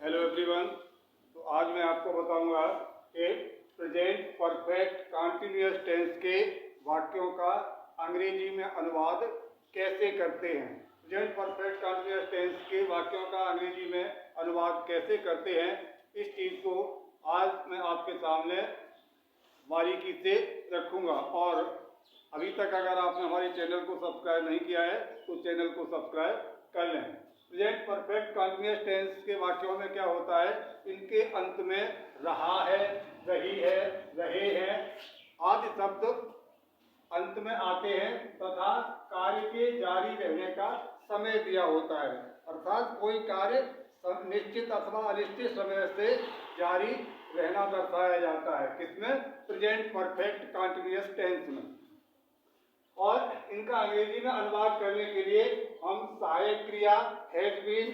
Hello everyone. तो आज मैं आपको बताऊंगा कि प्रेजेंट परफेक्ट कंटिन्यूअस टेंस के वाक्यों का अंग्रेजी में अनुवाद कैसे करते हैं। प्रेजेंट परफेक्ट कंटिन्यूअस टेंस के वाक्यों का अंग्रेजी में अनुवाद कैसे करते हैं, इस चीज़ को आज मैं आपके सामने बारीकी से रखूंगा। और अभी तक अगर आपने हमारे चैनल को सब्सक्राइब नहीं किया है तो चैनल को सब्सक्राइब कर लें। प्रेजेंट परफेक्ट कंटिन्यूअस टेंस के वाक्यों में क्या होता है, इनके अंत में रहा है, रही है, रहे हैं आदि शब्द अंत में आते हैं तथा कार्य के जारी रहने का समय दिया होता है। अर्थात कोई कार्य निश्चित अथवा अनिश्चित समय से जारी रहना दर्शाया जाता है। किसमें? प्रेजेंट परफेक्ट कंटिन्यूअस टेंस में। और इनका अंग्रेजी में अनुवाद करने के लिए हम सहायक क्रिया हैज बीन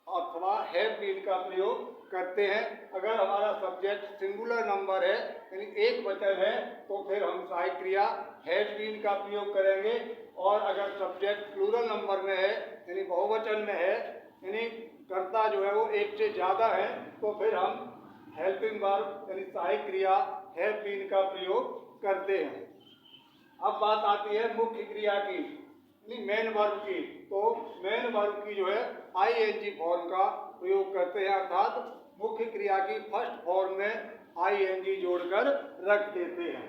अथवा हैव बीन का प्रयोग करते हैं। अगर हमारा सब्जेक्ट सिंगुलर नंबर है यानी एक वचन है तो फिर हम सहायक क्रिया हैज बीन का प्रयोग करेंगे। और अगर सब्जेक्ट प्लूरल नंबर में है यानी बहुवचन में है यानी कर्ता जो है वो एक से ज़्यादा है तो फिर हम हेल्पिंग वर्ब यानी सहायक क्रिया हैव बीन का प्रयोग करते हैं। अब बात आती है मुख्य क्रिया की यानी मेन वर्ब की। तो मेन वर्ब की जो है आईएनजी फॉर्म का प्रयोग करते हैं। अर्थात मुख्य क्रिया की फर्स्ट फॉर्म में आईएनजी जोड़कर रख देते हैं।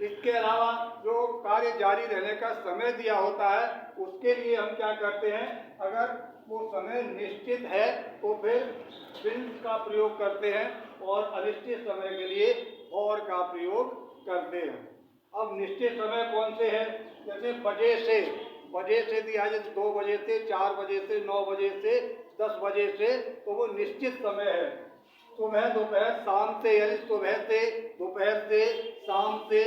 इसके अलावा जो कार्य जारी रहने का समय दिया होता है उसके लिए हम क्या करते हैं, अगर वो समय निश्चित है तो फिर सिंस का प्रयोग करते हैं और अनिश्चित समय के लिए और का प्रयोग करते हैं। अब निश्चित समय कौन से हैं, जैसे बजे से दिया जाए 2 बजे से, 4 बजे से, 9 बजे से, 10 बजे से, तो वो निश्चित समय है। सुबह दोपहर शाम से यानी सुबह से दोपहर से शाम से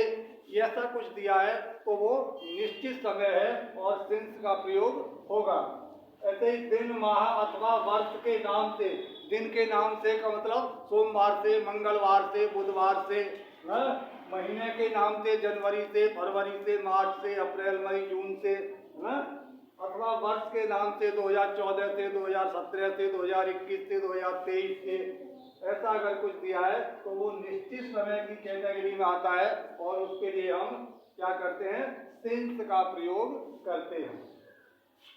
ऐसा कुछ दिया है तो वो निश्चित समय है और सिंस का प्रयोग होगा। ऐसे ही दिन माह अथवा वर्ष के नाम से, दिन के नाम से का मतलब सोमवार से, मंगलवार से, बुधवार से, महीने के नाम से जनवरी से, फरवरी से, मार्च से, अप्रैल मई जून से, अथवा वर्ष के नाम से 2014 से, 2017 से, 2021 से, 2023 से, ऐसा अगर कुछ दिया है तो वो निश्चित समय की कैटेगरी में आता है और उसके लिए हम क्या करते हैं, सिंस का प्रयोग करते हैं।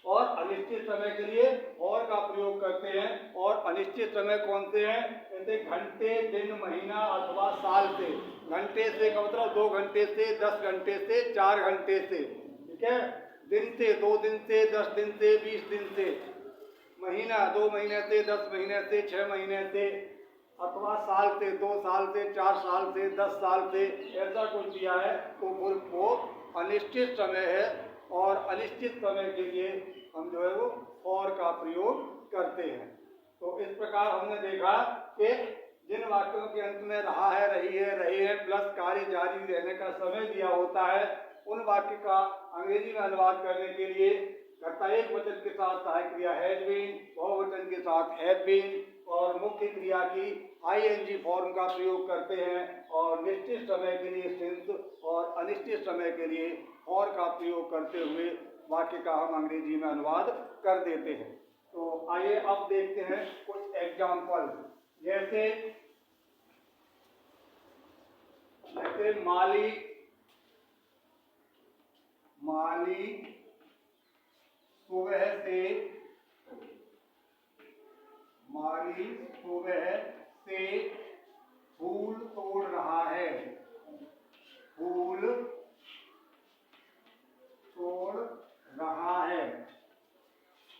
और अनिश्चित समय के लिए और का प्रयोग करते हैं। और अनिश्चित समय कौन से हैं, जैसे घंटे, दिन, महीना अथवा साल से। घंटे से का मतलब 2 घंटे से, 10 घंटे से, 4 घंटे से, ठीक है। दिन से 2 दिन से, 10 दिन से, 20 दिन से। महीना 2 महीने से, 10 महीने से, 6 महीने से, अथवा साल से 2 साल से, 4 साल से, 10 साल से, ऐसा कुछ दिया है तो वो अनिश्चित समय है। और अनिश्चित समय के लिए हम जो है वो और का प्रयोग करते हैं। तो इस प्रकार हमने देखा कि जिन वाक्यों के अंत में रहा है, रही है, रहे हैं प्लस कार्य जारी रहने का समय दिया होता है, उन वाक्य का अंग्रेजी में अनुवाद करने के लिए कर्ता एक वचन के साथ सहायक क्रिया हैज बीन, बहुवचन के साथ हैव बीन और मुख्य क्रिया की आईएनजी फॉर्म का प्रयोग करते हैं। और निश्चित समय के लिए सिंस और अनिश्चित समय के लिए और का प्रयोग करते हुए वाक्य का हम अंग्रेजी में अनुवाद कर देते हैं। तो आइए अब देखते हैं कुछ एग्जाम्पल। जैसे माली सुबह से फूल तोड़ रहा है। फूल तोड़ रहा है।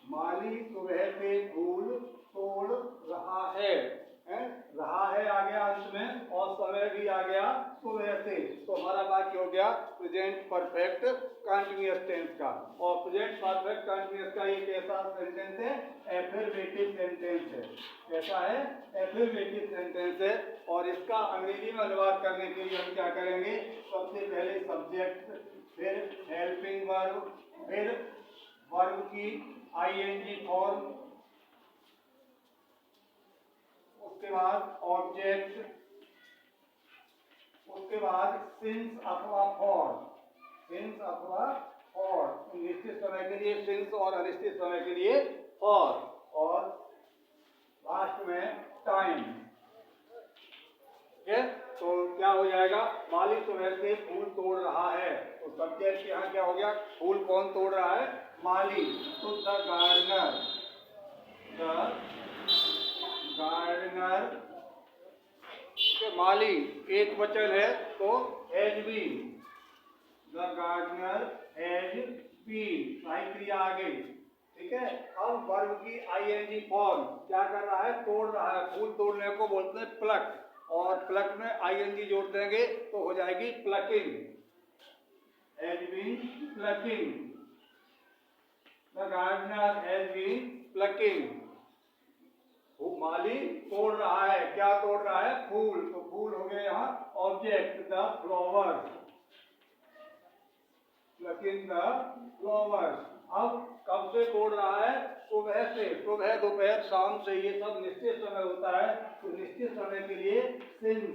माली सुबह से फूल तोड़ रहा है। रहा है आ गया अंत में और समय भी आ गया सुबह से। तो हमारा वाक्य हो गया प्रेजेंट परफेक्ट कंटिन्यूअस टेंस का। और प्रेजेंट परफेक्ट कंटिन्यूअस का एक ऐसा सेंटेंस है, एफर्मेटिव सेंटेंस है। कैसा है? एफर्मेटिव सेंटेंस है। और इसका अंग्रेजी में अनुवाद करने के लिए हम क्या करेंगे, सबसे पहले सब्जेक्ट, फिर हेल्पिंग वर्ब, फिर वर्ब की आईएनजी फॉर्म, उसके बाद ऑब्जेक्ट, उसके बाद सिंस अथवा फॉर। सिंस अथवा फॉर, निश्चित समय के लिए सिंस और अनिश्चित समय के लिए फॉर। और लास्ट माली सुबह से फूल तोड़ रहा है। तो सब्जेक्ट यहाँ क्या हो गया, फूल कौन तोड़ रहा है, माली। तो द गार्डनर, द गार्डनर, माली एक वचन है तो has been, the gardener has been, सहायक क्रिया आ गई। ठीक है, अब वर्ब की आईएनजी फॉर्म क्या कर रहा है, तोड़ रहा है। फूल तोड़ने को बोलते हैं प्लक, और प्लक में आईएनजी जोड़ देंगे तो हो जाएगी plucking, has been plucking, the gardener has been plucking. माली तोड़ रहा है, क्या तोड़ रहा है, फूल। तो फूल हो गया यहाँ object, the flower, plucking the flowers. अब कब से तोड़ रहा है, सुबह से। सुबह दोपहर शाम से ये सब निश्चित समय होता है, तो निश्चित समय के लिए सिंस,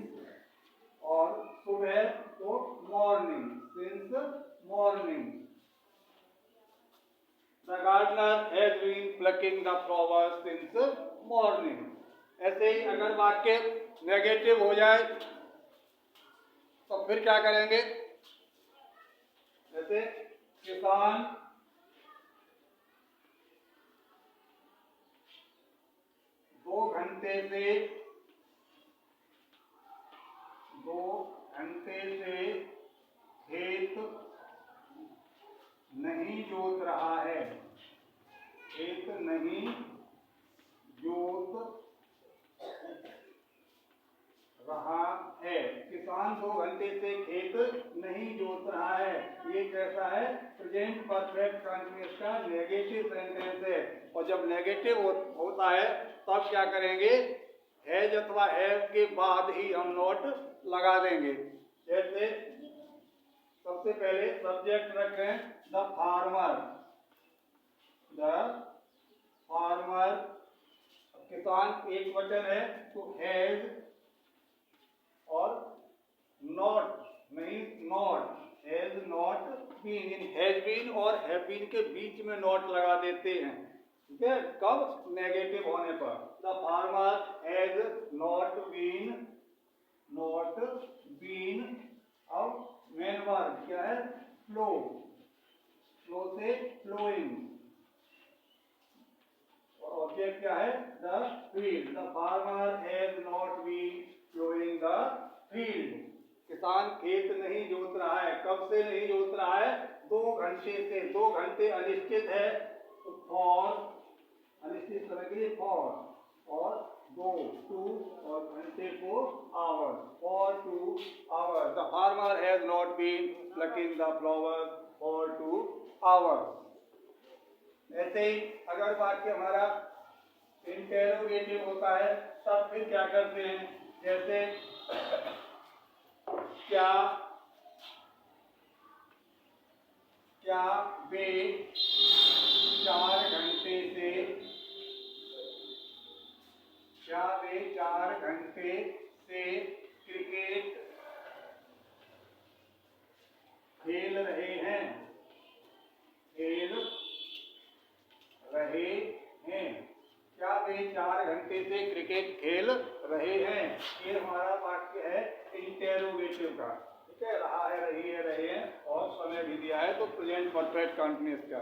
और सुबह तो morning, since morning. The gardener has been plucking the flowers since morning. ऐसे ही अगर वाक्य नेगेटिव हो जाए तो फिर क्या करेंगे, जैसे किसान 2 घंटे से खेत नहीं जोत रहा है, खेत नहीं जोत रहा है। किसान 2 घंटे से खेत नहीं जोत रहा है, ये कैसा है, प्रेजेंट परफेक्ट कंटीन्यूअस का नेगेटिव सेंटेंस है। और जब नेगेटिव होता है तब क्या करेंगे, हैज अथवा हैव के बाद ही हम नोट लगा देंगे। जैसे सबसे पहले सब्जेक्ट रखें द फार्मर, द फार्मर, किसान एक वचन है तो हैज, और नॉट नहीं, नॉट, हैज नॉट बीन, इन हैज बीन और हैव बीन के बीच में नॉट लगा देते हैं। ठीक है, कब, नेगेटिव होने पर। The farmer has not been, not been. अब मेन वर्ब क्या है, फ्लो, फ्लो से फ्लोइंग, और ऑब्जेक्ट क्या है, the field. The farmer has not been flowing the field. किसान खेत नहीं जोत रहा है, कब से नहीं जोत रहा है, 2 घंटे से। 2 घंटे अनिश्चित है तो फॉर, अनिश्चित समय के लिए फॉर, और 2 और घंटे को hour, for 2 hour. The farmer has not been plucking the flower for 2 hour. ऐसे ही अगर वाक्य हमारा इंटेरोगेटिव होता है तब फिर क्या करते हैं, जैसे क्या वे 4 घंटे से, क्या वे 4 घंटे से क्रिकेट खेल रहे हैं, खेल रहे हैं, क्या वे 4 घंटे से क्रिकेट खेल रहे हैं। ये हमारा वाक्य है इंटेरोगेटिव का। ठीक है, रहा है, रही है, रहे हैं, और समय भी दिया है तो प्रेजेंट परफेक्ट कंटीन्यूअस का।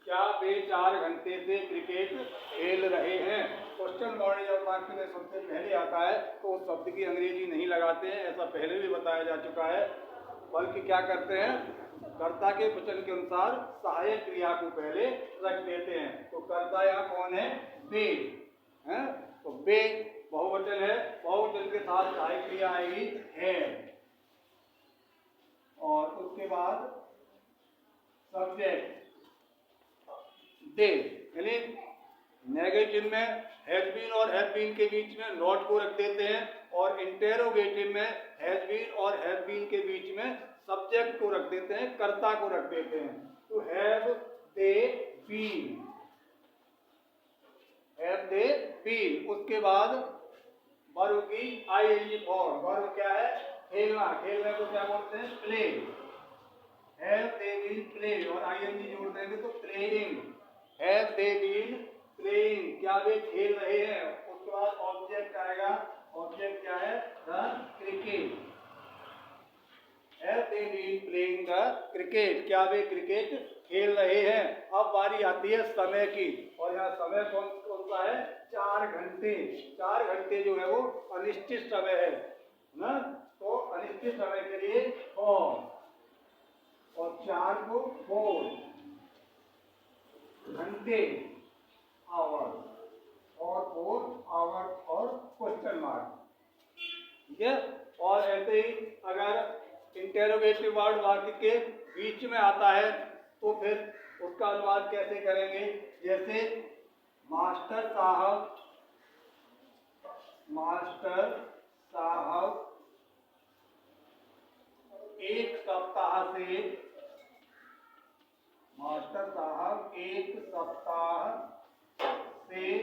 क्या वे 4 घंटे से क्रिकेट खेल रहे हैं। क्वेश्चन बॉडी जब वाक्य में सबसे पहले आता है तो उस शब्द की अंग्रेजी नहीं लगाते हैं, ऐसा पहले भी बताया जा चुका है, बल्कि क्या करते हैं, कर्ता के वचन के अनुसार सहायक क्रिया को पहले रख देते हैं। तो कर्ता यहाँ कौन है, वे हैं, तो वे बहुवचन है, बहुवचन के साथ सहायक क्रिया आएगी है, और उसके बाद सब्जेक्ट दे, यानी नेगेटिव में हैज बीन और हैव बीन के बीच में नॉट को रख देते हैं, और इंटेरोगेटिव में हैज बीन और हैव बीन के बीच में सब्जेक्ट को रख देते हैं, कर्ता को रख देते हैं। तो have they been, have they been. उसके बाद वर्ब की आईएनजी फॉर्म, वर्ब क्या है, खेलना, खेलने को क्या बोलते हैं, play, have they been play, और आईएनजी जोड़ देंगे तो playing, have they been playing, क्या वे खेल रहे हैं। उसके बाद ऑब्जेक्ट आएगा, ऑब्जेक्ट क्या है, the cricket, have they been playing the cricket, क्या वे क्रिकेट खेल रहे हैं। अब बारी आती है समय की, और यहाँ समय कौन कौन सा है, 4 घंटे। 4 घंटे जो है वो अनिश्चित समय है ना, तो अनिश्चित समय के लिए 4 और 4 को 4 घंटे, आवर, और 4 आवर और क्वेश्चन मार्क, ठीक है। और ऐसे ही अगर इंटेरोगेटिव वर्ड वाक्य के बीच में आता है तो फिर उसका अनुवाद कैसे करेंगे, जैसे मास्टर साहब, मास्टर साहब एक सप्ताह से, मास्टर साहब एक सप्ताह से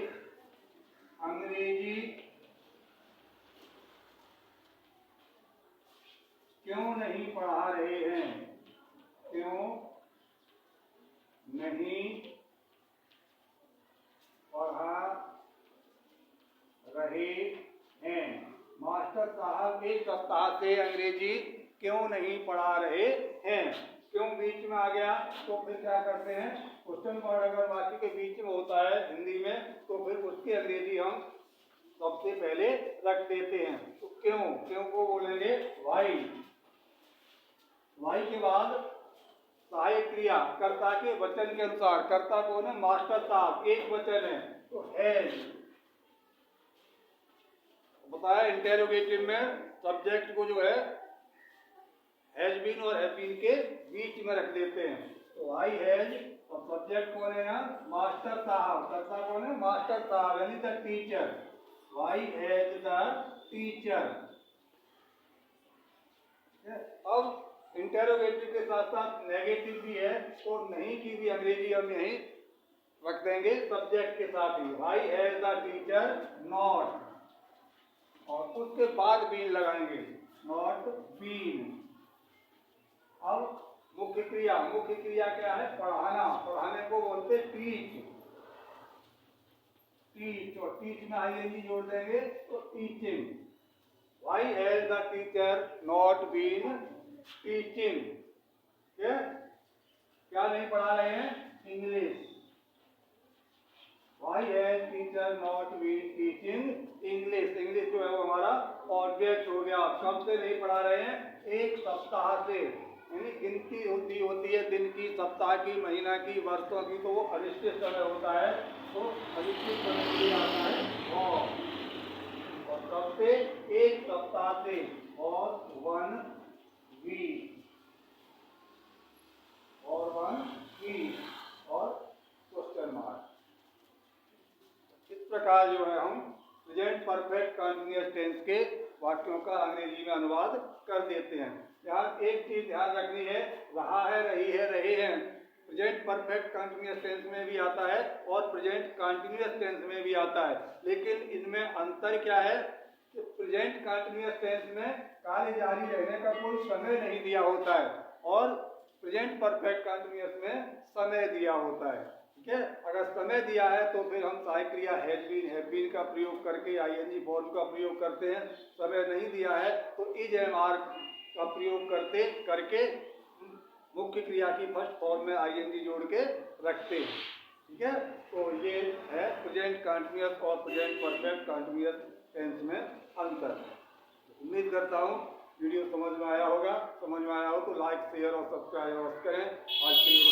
अंग्रेजी क्यों नहीं पढ़ा रहे हैं, क्यों नहीं पढ़ा रहे हैं। मास्टर साहब एक सप्ताह से अंग्रेजी क्यों नहीं पढ़ा रहे हैं। क्यों बीच में आ गया तो फिर क्या करते हैं, क्वेश्चन वर्ड अगर वाक्य के बीच में होता है हिंदी में तो फिर उसकी अंग्रेजी हम सबसे पहले रख देते हैं। तो क्यों, क्यों को बोलेंगे वाई। वाई के बाद सहायक क्रिया कर्ता के वचन के अनुसार, कर्ता कौन है, मास्टर साहब, एक वचन है तो हैज। बताया इंटेरोगेटिव में सब्जेक्ट को जो है हैज बीन और हैव बीन के बीच में रख देते हैं। तो आई हैज और सब्जेक्ट कौन है यहाँ, मास्टर साहब, कर्ता कौन है, मास्टर साहब यानी the teacher. Why has the teacher. अब इंटेरोगेटिव के साथ साथ नेगेटिव भी है, तो नहीं की भी अंग्रेजी हम यहीं रख देंगे सब्जेक्ट के साथ ही। Why has the teacher not, और उसके बाद बीन लगाएंगे, नॉट बीन। अब मुख्य क्रिया, मुख्य क्रिया क्या है, पढ़ाना, पढ़ाने को बोलते टीच, टीच, और टीच में आईएनजी जोड़ देंगे तो teaching. Why has the teacher not been teaching, क्या नहीं पढ़ा रहे हैं, English. Why has teacher not been teaching English. English जो है वो हमारा ऑब्जेक्ट हो गया। कब से नहीं पढ़ा रहे हैं, एक सप्ताह से, यानी गिनती होती है दिन की, सप्ताह की, महीना की, वर्षों की, तो वो अनिश्चित समय होता है, तो अनिश्चित समय के लिए आता है और कब से, एक सप्ताह से, और 1 वीक, और 1 वीक और क्वेश्चन मार्क। इस प्रकार जो है हम प्रेजेंट परफेक्ट कंटीन्यूअस टेंस के वाक्यों का अंग्रेजी में अनुवाद कर देते हैं। यहाँ एक चीज ध्यान रखनी है, रहा है, रही है, रहे हैं, प्रेजेंट परफेक्ट कंटीन्यूअस टेंस में भी आता है और प्रेजेंट कंटीन्यूअस टेंस में भी आता है, लेकिन इनमें अंतर क्या है कि प्रेजेंट कंटीन्यूअस टेंस में कार्य जारी रहने का कोई समय नहीं दिया होता है और प्रेजेंट परफेक्ट कंटीन्यूअस में समय दिया होता है। ठीक है, अगर समय दिया है तो फिर हम सहायक क्रिया हैव बीन का प्रयोग करके आईएनजी फॉर्म का प्रयोग करते हैं। समय नहीं दिया है तो इज एम आर का प्रयोग करके मुख्य क्रिया की फर्स्ट फॉर्म में आईएनजी जोड़ के रखते हैं। ठीक है, तो ये है प्रेजेंट कंटीन्यूअस और प्रेजेंट परफेक्ट कंटीन्यूअस टेंस में अंतर। उम्मीद करता हूँ वीडियो समझ में आया होगा। समझ में आया हो तो लाइक, शेयर और सब्सक्राइब करें। आज के लिए